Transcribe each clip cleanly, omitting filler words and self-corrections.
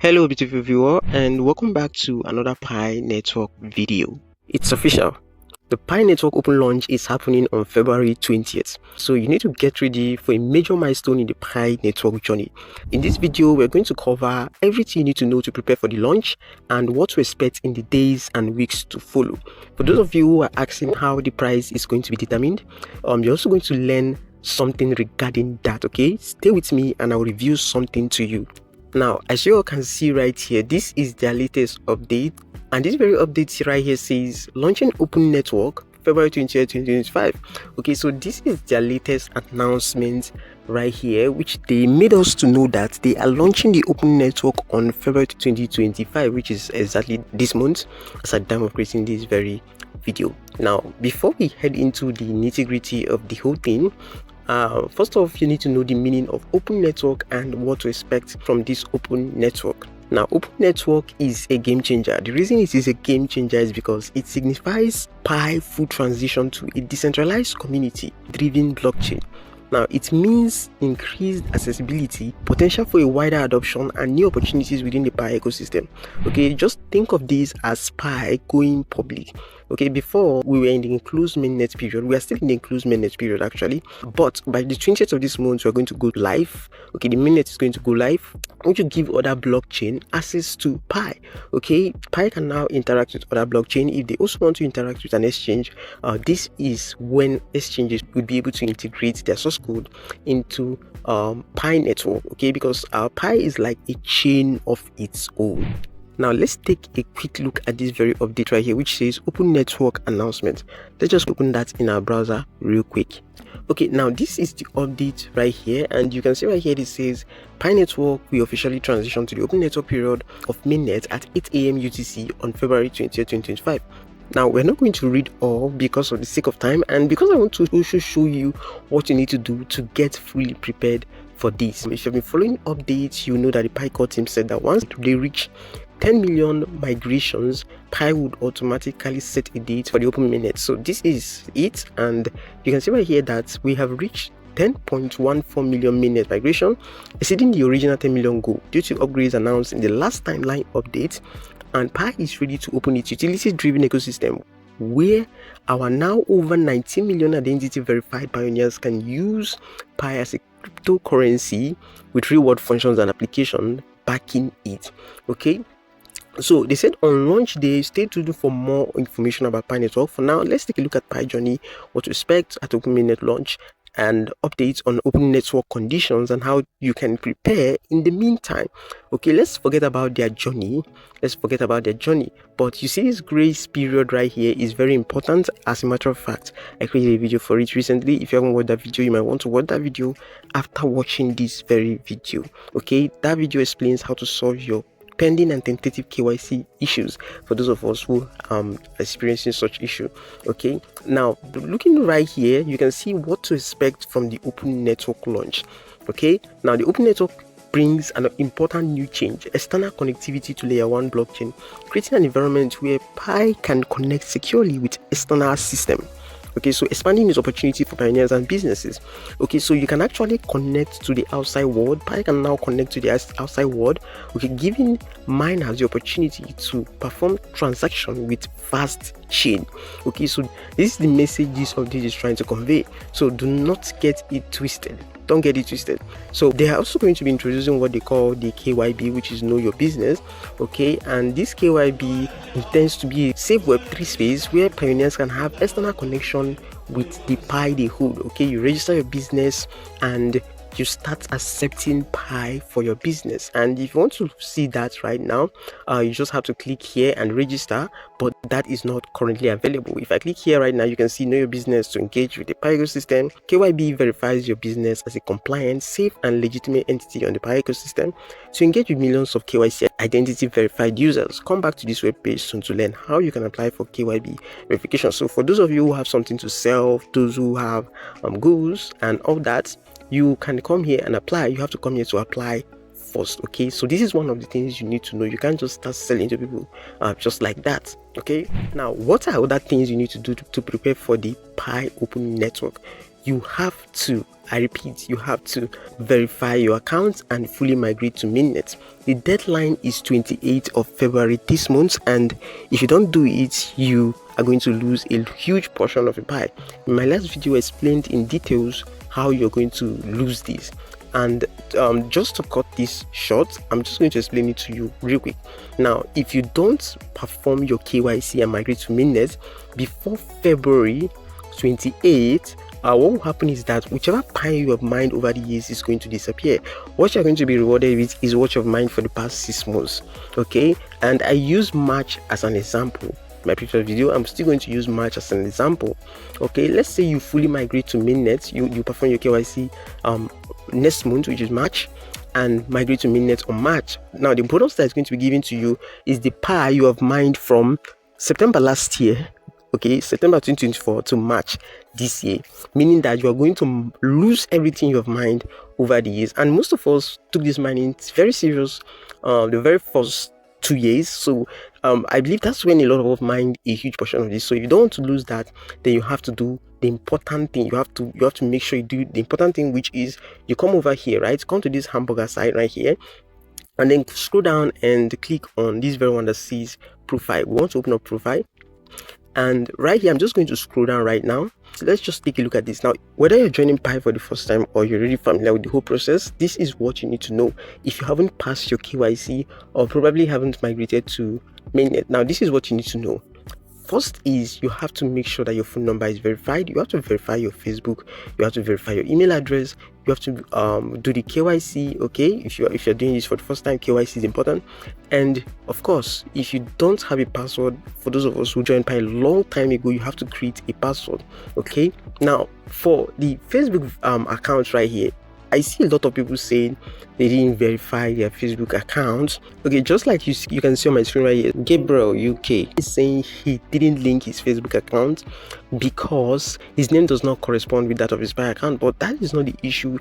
Hello beautiful viewer, and welcome back to another Pi Network video. It's official. The Pi Network Open launch is happening on February 20th. So you need to get ready for a major milestone in the Pi Network journey. In this video, we're going to cover everything you need to know to prepare for the launch and what to expect in the days and weeks to follow. For those of you who are asking how the price is going to be determined, you're also going to learn something regarding that, okay? Stay with me and I'll review something to you. Now, as you all can see right here, this is their latest update, and this very update right here says launching open network February 20th, 2025. Okay, so this is their latest announcement right here, which they made us to know that they are launching the open network on February 2025, which is exactly this month as at the time of creating this very video. Now, before we head into the nitty-gritty of the whole thing, first off, you need to know the meaning of open network and what to expect from this open network. Now, open network is a game changer. The reason it is a game changer is because it signifies Pi full transition to a decentralized community-driven blockchain. Now, it means increased accessibility, potential for a wider adoption, and new opportunities within the Pi ecosystem. Okay, just think of this as Pi going public. Okay, before we were in the enclosed mainnet period, we are still in the enclosed mainnet period actually, but by the 20th of this month, we're going to go live. Okay, the mainnet is going to go live, which will give other blockchain access to Pi. Okay, Pi can now interact with other blockchain. If they also want to interact with an exchange, this is when exchanges will be able to integrate their source code into Pi network. Okay, because Pi is like a chain of its own. Now let's take a quick look at this very update right here, which says open network announcement. Let's just open that in our browser real quick. Okay, now this is the update right here, and you can see right here it says Pi Network will officially transition to the open network period of mainnet at 8 AM UTC on February 20th, 2025. Now, we're not going to read all because of the sake of time, and because I want to also show you what you need to do to get fully prepared for this. If you've been following updates, you know that the Pi core team said that once they reach 10 million migrations, Pi would automatically set a date for the open mainnet. So this is it, and you can see right here that we have reached 10.14 million mainnet migration, exceeding the original 10 million goal due to upgrades announced in the last timeline update. And Pi is ready to open its utility-driven ecosystem, where our now over 19 million identity verified pioneers can use Pi as a cryptocurrency with reward functions and application backing it. Okay, so they said on launch day, stay tuned for more information about Pi Network. For now, let's take a look at Pi journey, what to expect at open mainnet launch, and updates on open network conditions and how you can prepare in the meantime. Okay, let's forget about their journey. But you see, this grace period right here is very important. As a matter of fact, I created a video for it recently. If you haven't watched that video, you might want to watch that video after watching this very video. Okay, that video explains how to solve your pending and tentative KYC issues for those of us who are experiencing such issue. Okay, now looking right here, you can see what to expect from the open network launch. Okay, now the open network brings an important new change: external connectivity to layer 1 blockchain, creating an environment where Pi can connect securely with external system. Okay, so expanding this opportunity for pioneers and businesses. Okay, so you can actually connect to the outside world. Pi can now connect to the outside world, okay, giving miners the opportunity to perform transaction with fast chain. Okay, so this is the message this update is trying to convey. So do not get it twisted. Don't get it twisted. So they are also going to be introducing what they call the KYB, which is know your business. Okay, and this KYB intends to be a safe Web3 space where pioneers can have external connection with the Pi they hold. Okay, you register your business and you start accepting Pi for your business. And if you want to see that right now, you just have to click here and register, but that is not currently available. If I click here right now, you can see know your business to engage with the Pi ecosystem. KYB verifies your business as a compliant, safe and legitimate entity on the Pi ecosystem to engage with millions of KYC identity verified users. Come back to this web page soon to learn how you can apply for KYB verification. So for those of you who have something to sell, those who have goods and all that, you can come here and apply. You have to come here to apply first. Okay, so this is one of the things you need to know. You can't just start selling to people just like that. Okay, now what are other things you need to do to prepare for the Pi open network? you have to, I repeat, you have to verify your account and fully migrate to mainnet. The deadline is 28th of February this month, and if you don't do it, you are going to lose a huge portion of your Pi. In my last video, I explained in details how you're going to lose this. And just to cut this short, I'm just going to explain it to you real quick. Now, if you don't perform your KYC and migrate to mainnet before February 28th, what will happen is that whichever Pi you have mined over the years is going to disappear. What you're going to be rewarded with is what you've mined for the past 6 months. Okay, and I use March as an example. My previous video, I'm still going to use March as an example. Okay, let's say you fully migrate to mainnet, you perform your KYC next month, which is March, and migrate to mainnet on March. Now, the bonus that is going to be given to you is the Pi you have mined from September last year, okay, September 2024 to March this year, meaning that you are going to lose everything you have mined over the years. And most of us took this mining very serious the very first 2 years. So I believe that's when a lot of us mined a huge portion of this. So if you don't want to lose that, then you have to do the important thing. You have to make sure you do the important thing, which is you come over here, right? Come to this hamburger side right here, and then scroll down and click on this very one that says profile. We want to open up profile. And right here, I'm just going to scroll down right now. So let's just take a look at this. Now, whether you're joining Pi for the first time or you're already familiar with the whole process, this is what you need to know. If you haven't passed your KYC or probably haven't migrated to mainnet, now this is what you need to know. First is you have to make sure that your phone number is verified. You have to verify your Facebook. You have to verify your email address. You have to do the KYC. Okay, if you're doing this for the first time, KYC is important. And of course, if you don't have a password, for those of us who joined Pi a long time ago, you have to create a password. Okay, now for the Facebook account right here, I see a lot of people saying they didn't verify their Facebook accounts. Okay, just like you can see on my screen right here, Gabriel UK is saying he didn't link his Facebook account because his name does not correspond with that of his Pi account. But that is not the issue.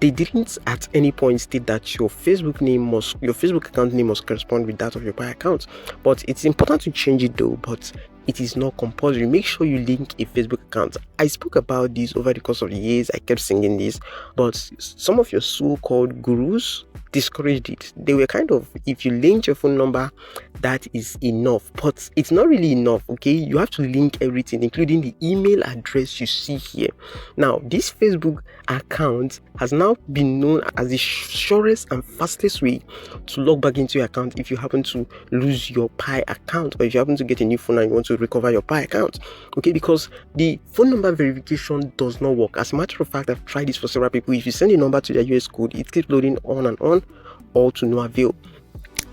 They didn't at any point state that your Facebook account name must correspond with that of your Pi account. But it's important to change it though, but it is not compulsory. Make sure you link a Facebook account. I spoke about this over the course of the years. I kept singing this, but some of your so-called gurus discouraged it. They were kind of, if you link your phone number, that is enough. But it's not really enough, okay? You have to link everything, including the email address you see here. Now, this Facebook account has now been known as the surest and fastest way to log back into your account if you happen to lose your Pi account, or if you happen to get a new phone and you want to recover your Pi account. Okay, because the phone number verification does not work. As a matter of fact, I've tried this for several people. If you send a number to their US code, it keeps loading on and on, all to no avail.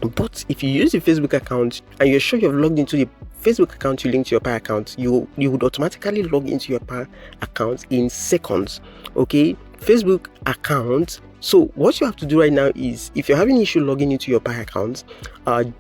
But if you use the Facebook account and you're sure you've logged into the Facebook account you linked to your Pi account, you would automatically log into your Pi account in seconds. Okay, Facebook account. So what you have to do right now is, if you're having issue logging into your Pi account,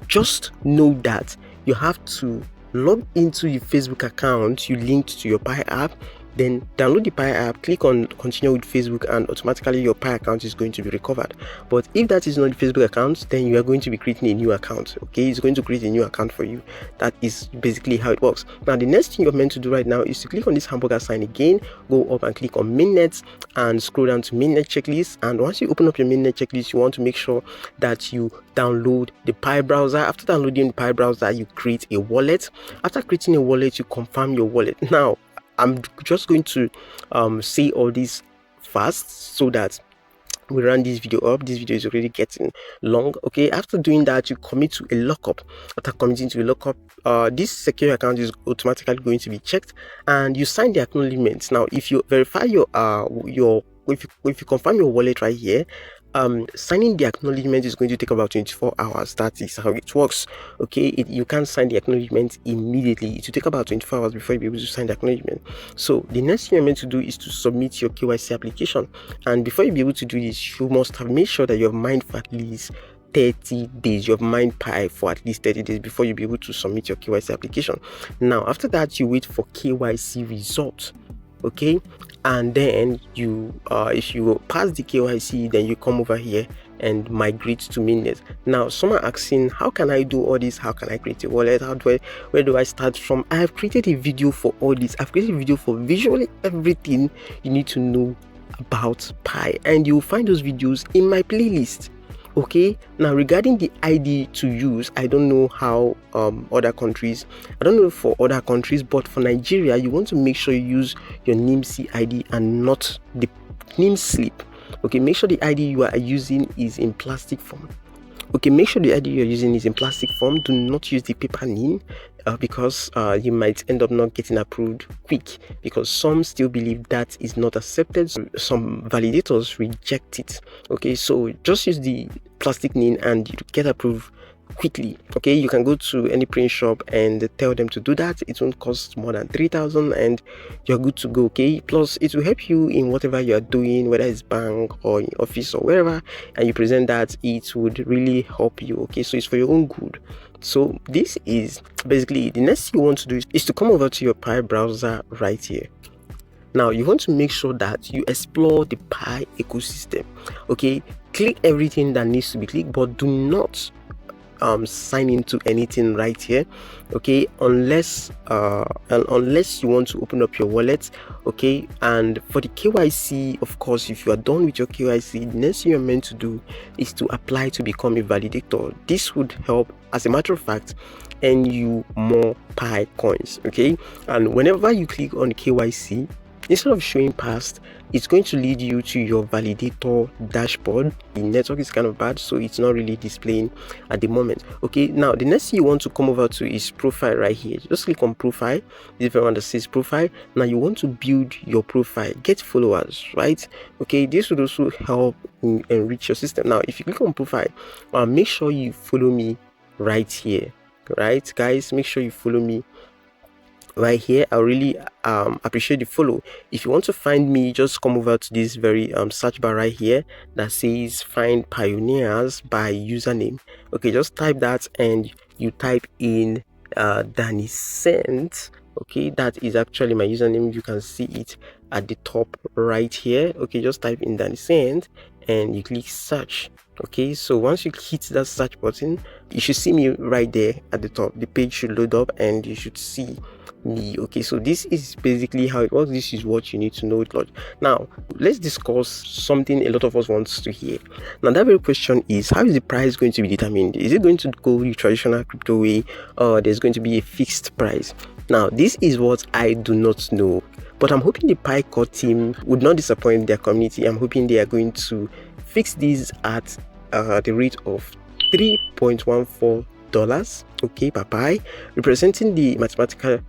just know that you have to log into the Facebook account you linked to your Pi app, then download the Pi app, click on continue with Facebook, and automatically your Pi account is going to be recovered. But if that is not the Facebook account, then you are going to be creating a new account. Okay, it's going to create a new account for you. That is basically how it works. Now, the next thing you're meant to do right now is to click on this hamburger sign again, go up and click on mainnet and scroll down to mainnet checklist. And once you open up your mainnet checklist, you want to make sure that you download the Pi browser. After downloading the Pi browser, you create a wallet. After creating a wallet, you confirm your wallet. Now, I'm just going to say all this fast so that we run this video up. This video is already getting long. Okay, after doing that, you commit to a lockup. After committing to a lockup, this secure account is automatically going to be checked, and you sign the acknowledgement. Now, if you verify if you confirm your wallet right here, signing the acknowledgement is going to take about 24 hours. That is how it works. Okay, you can't sign the acknowledgement immediately. It will take about 24 hours before you'll be able to sign the acknowledgement. So the next thing you're meant to do is to submit your KYC application, and before you'll be able to do this, you must have made sure that you have mined for at least 30 days. You have mined Pi for at least 30 days before you'll be able to submit your KYC application. Now, after that, you wait for KYC results. Okay, and then you if you pass the KYC, then you come over here and migrate to mainnet. Now some are asking, how can I do all this? How can I create a wallet? Where do I start from? I have created a video for all this. I've created a video for visually everything you need to know about Pi, and you'll find those videos in my playlist. Okay, now regarding the ID to use, I don't know how other countries, I don't know for other countries, but for Nigeria, you want to make sure you use your NIMC ID and not the NIM slip. Okay, make sure the ID you are using is in plastic form. Okay, make sure the ID you're using is in plastic form. Do not use the paper NIM because you might end up not getting approved quick, because some still believe that is not accepted. Some validators reject it. Okay, so just use the plastic NIM and you get approved quickly. Okay, you can go to any print shop and tell them to do that. It won't cost more than 3,000 and you're good to go. Okay, plus it will help you in whatever you are doing, whether it's bank or in office or wherever, and you present that, it would really help you. Okay, so it's for your own good. So this is basically the next thing you want to do is to come over to your Pi browser right here. Now you want to make sure that you explore the Pi ecosystem. Okay, click everything that needs to be clicked, but do not sign into anything right here. Okay, unless you want to open up your wallet. Okay, and for the KYC, of course, if you are done with your KYC, the next thing you're meant to do is to apply to become a validator. This would help, as a matter of fact, earn you more Pi coins. Okay, and whenever you click on KYC, instead of showing past, it's going to lead you to your validator dashboard. The network is kind of bad, so it's not really displaying at the moment. Okay, now the next thing you want to come over to is profile right here. Just click on profile. This very one that says profile. Now you want to build your profile, get followers, right? Okay, this would also help enrich your system. Now if you click on profile, make sure you follow me right here. Right, guys, make sure you follow me right here. I really appreciate the follow. If you want to find me, just come over to this very search bar right here that says find pioneers by username. Okay, just type that and you type in Danisaint. Okay, that is actually my username. You can see it at the top right here. Okay, just type in Danisaint and you click search. Okay, so once you hit that search button, you should see me right there at the top. The page should load up and you should see me. Okay, so this is basically how it works. This is what you need to know. Now let's discuss something a lot of us wants to hear. Now that very question is, how is the price going to be determined? Is it going to go the traditional crypto way, or there's going to be a fixed price? Now this is what I do not know, but I'm hoping the Pi core team would not disappoint their community. I'm hoping they are going to fix these at the rate of $3.14, okay, per Pi, representing the mathematical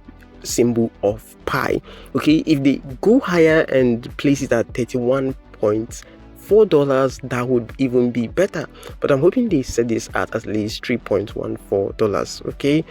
symbol of Pi. Okay, if they go higher and place it at $31.4, that would even be better, but I'm hoping they set this at least $3.14. okay,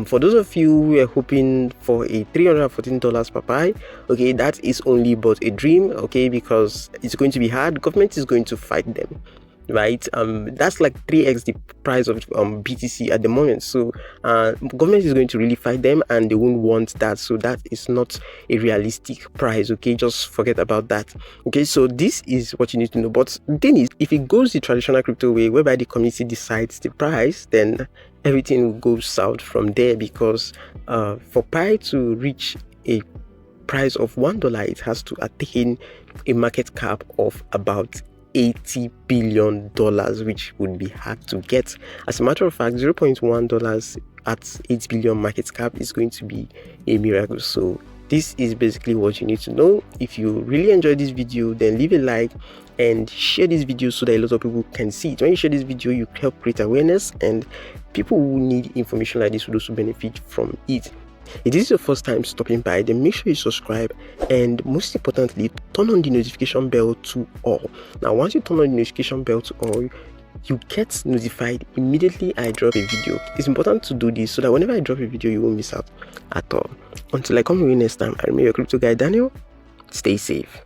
for those of you who are hoping for a $314 per Pi, okay, that is only but a dream. Okay, because it's going to be hard. Government is going to fight them, right? That's like 3x the price of BTC at the moment, so government is going to really fight them and they won't want that, so that is not a realistic price. Okay, just forget about that. Okay, so this is what you need to know. But the thing is, if it goes the traditional crypto way, whereby the community decides the price, then everything will go south from there, because for Pi to reach a price of $1, it has to attain a market cap of about $80 billion, which would be hard to get. As a matter of fact, $0.1 at 8 billion market cap is going to be a miracle. So this is basically what you need to know. If you really enjoyed this video, then leave a like and share this video so that a lot of people can see it. When you share this video, you help create awareness, and people who need information like this will also benefit from it. If this is your first time stopping by, then make sure you subscribe, and most importantly, turn on the notification bell to all. Now once you turn on the notification bell to all, you get notified immediately I drop a video. It's important to do this so that whenever I drop a video, you won't miss out at all. Until I come here next time, I remain your crypto guy Daniel. Stay safe.